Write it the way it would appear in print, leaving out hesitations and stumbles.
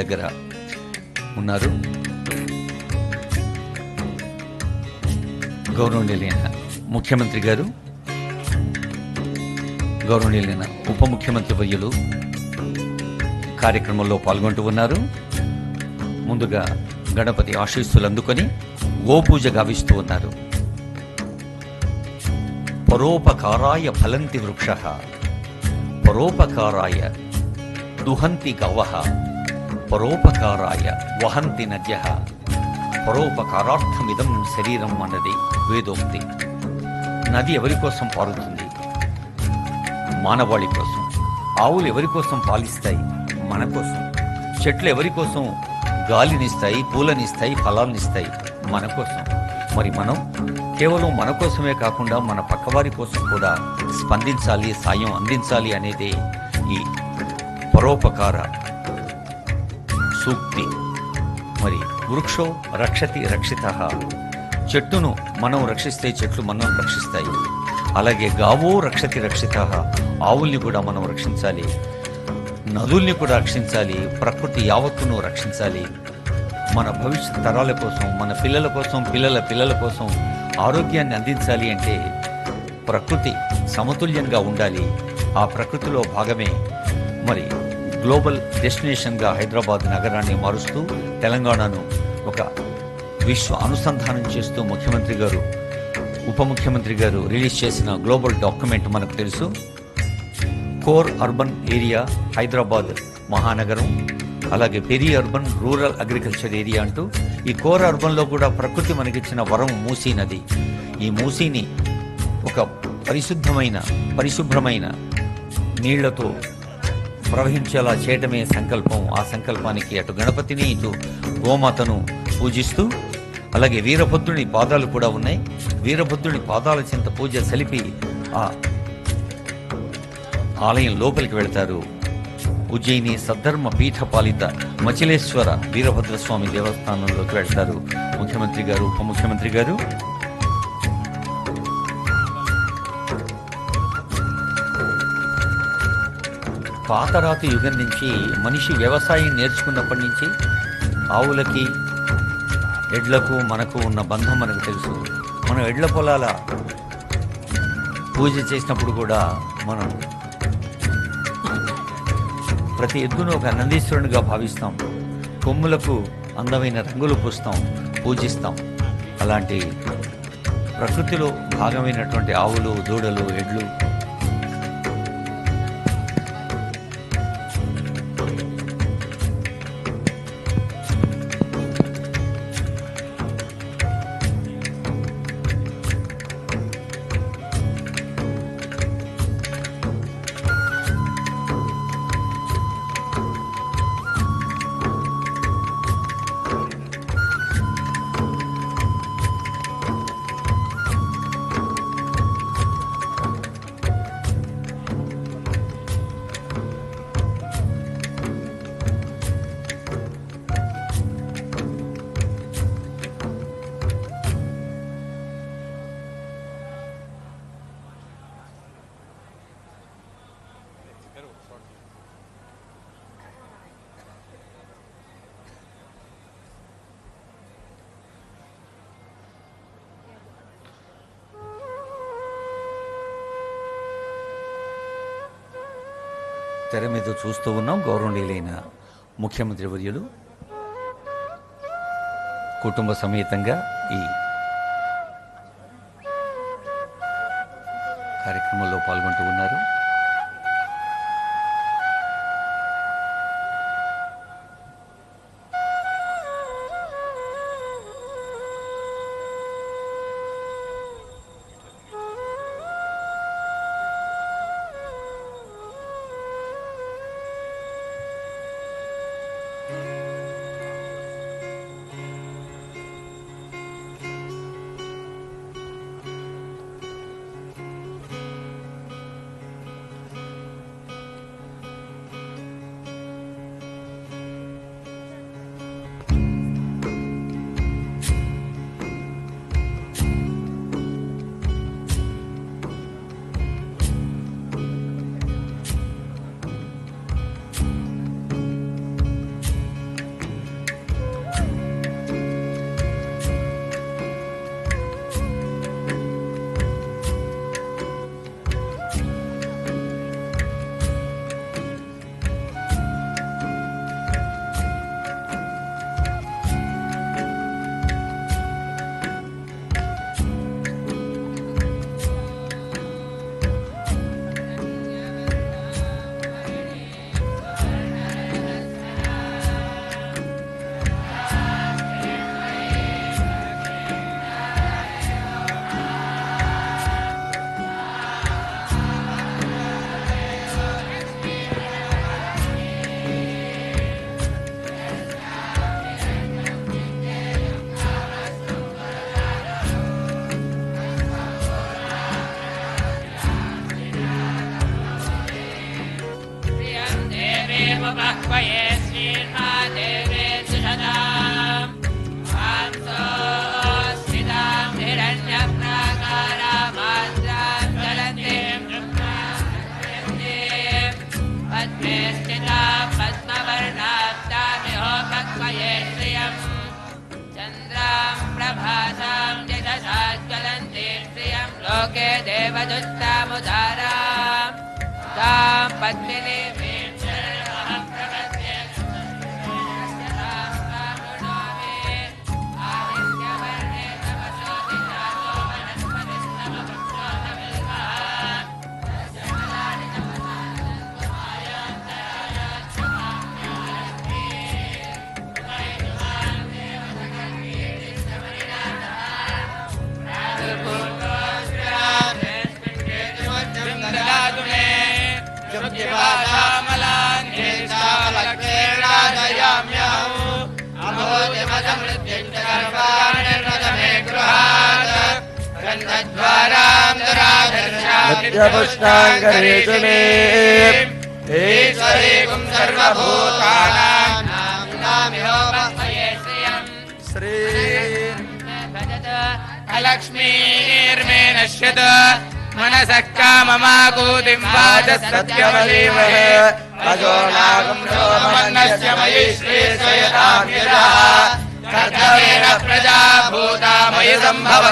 దగ్గర ఉన్నారు. గౌరవనీయులైన ముఖ్యమంత్రి గారు, గౌరవనీయులైన ఉప ముఖ్యమంత్రి వర్యులు కార్యక్రమంలో పాల్గొంటూ ఉన్నారు. ముందుగా గణపతి ఆశీస్సులు అందుకొని గోపూజ గావిస్తూ ఉన్నారు. పరోపకారాయ ఫలంతి వృక్షః, పరోపకారాయ దుహంతి గవః, పరోపకారాయ వహంతి నద్యః, పరోపకారార్థమిదం శరీరం అన్నది వేదోక్తి. నది ఎవరి కోసం పారుతుంది? మానవాళి కోసం. ఆవులు ఎవరి కోసం పాలిస్తాయి? మన కోసం. చెట్లు ఎవరి కోసం గాలినిస్తాయి, పూలనిస్తాయి, ఫలాలనిస్తాయి? మన కోసం. మరి మనం కేవలం మన కోసమే కాకుండా మన పక్కవారి కోసం కూడా స్పందించాలి, సాయం అందించాలి అనేదే ఈ పరోపకార సూక్తి. మరి వృక్షో రక్షతి రక్షితః, చెట్టును మనం రక్షిస్తే చెట్లు మనం రక్షిస్తాయి. అలాగే గావో రక్షతి రక్షితః, ఆవుల్ని కూడా మనం రక్షించాలి, నదుల్ని కూడా రక్షించాలి, ప్రకృతి యావత్తును రక్షించాలి. మన భవిష్యత్ తరాల కోసం, మన పిల్లల కోసం, పిల్లల పిల్లల కోసం ఆరోగ్యాన్ని అందించాలి అంటే ప్రకృతి సమతుల్యంగా ఉండాలి. ఆ ప్రకృతిలో భాగమే మరి గ్లోబల్ డెస్టినేషన్గా హైదరాబాద్ నగరాన్ని మారుస్తూ తెలంగాణను ఒక విశ్వ అనుసంధానం చేస్తూ ముఖ్యమంత్రి గారు, ఉప ముఖ్యమంత్రి గారు రిలీజ్ చేసిన గ్లోబల్ డాక్యుమెంట్ మనకు తెలుసు. కోర్ అర్బన్ ఏరియా హైదరాబాద్ మహానగరం, అలాగే peri urban rural agriculture area అంటూ ఈ కోర్ అర్బన్లో కూడా ప్రకృతి మనకిచ్చిన వరం మూసీ నది. ఈ మూసీని ఒక పరిశుభ్రమైన నీళ్లతో ప్రవహించేలా చేయటమే సంకల్పం. ఆ సంకల్పానికి అటు గణపతిని, ఇటు గోమాతను పూజిస్తూ, అలాగే వీరభద్రుని పాదాలు కూడా ఉన్నాయి. వీరభద్రుని పాదాల చెంత పూజ సలిపి ఆ ఆలయం లోపలికి వెళతారు. ఉజ్జయిని సద్ధర్మ పీఠ పాలిత మచిలేశ్వర వీరభద్రస్వామి దేవస్థానంలోకి వెళ్తారు ముఖ్యమంత్రి గారు, ఉప ముఖ్యమంత్రి గారు. పాతరాతి యుగం నుంచి మనిషి వ్యవసాయం నేర్చుకున్నప్పటి నుంచి ఆవులకి, ఎడ్లకు మనకు ఉన్న బంధం మనకు తెలుసు. మనం ఎడ్ల పొలాల పూజ చేసినప్పుడు కూడా మనం ప్రతి ఎద్దును ఒక నందీశ్వరునిగా భావిస్తాం. కొమ్ములకు అందమైన రంగులు పూస్తాం, పూజిస్తాం. అలాంటి ప్రకృతిలో భాగమైనటువంటి ఆవులు, దూడలు, ఎడ్లు తెర మీద చూస్తూ ఉన్నాం. గౌరవనీయులైన ముఖ్యమంత్రి వర్యులు కుటుంబ సమేతంగా ఈ కార్యక్రమంలో పాల్గొంటూ ఉన్నారు. मधुत्तामुदारां तां पद्मिनीं पुष्टांगरेषु मे ईश्वरीकुं सर्वभूतानां श्री अलक्ष्मीर्मे नश्यत मनसः काममाकूतिं वाचसत्यमधीमहे अजो नागं सोमन्नस्य मयि श्रीश्वयतां यजः कर्तवेन प्रजा भूता मयि सम्भव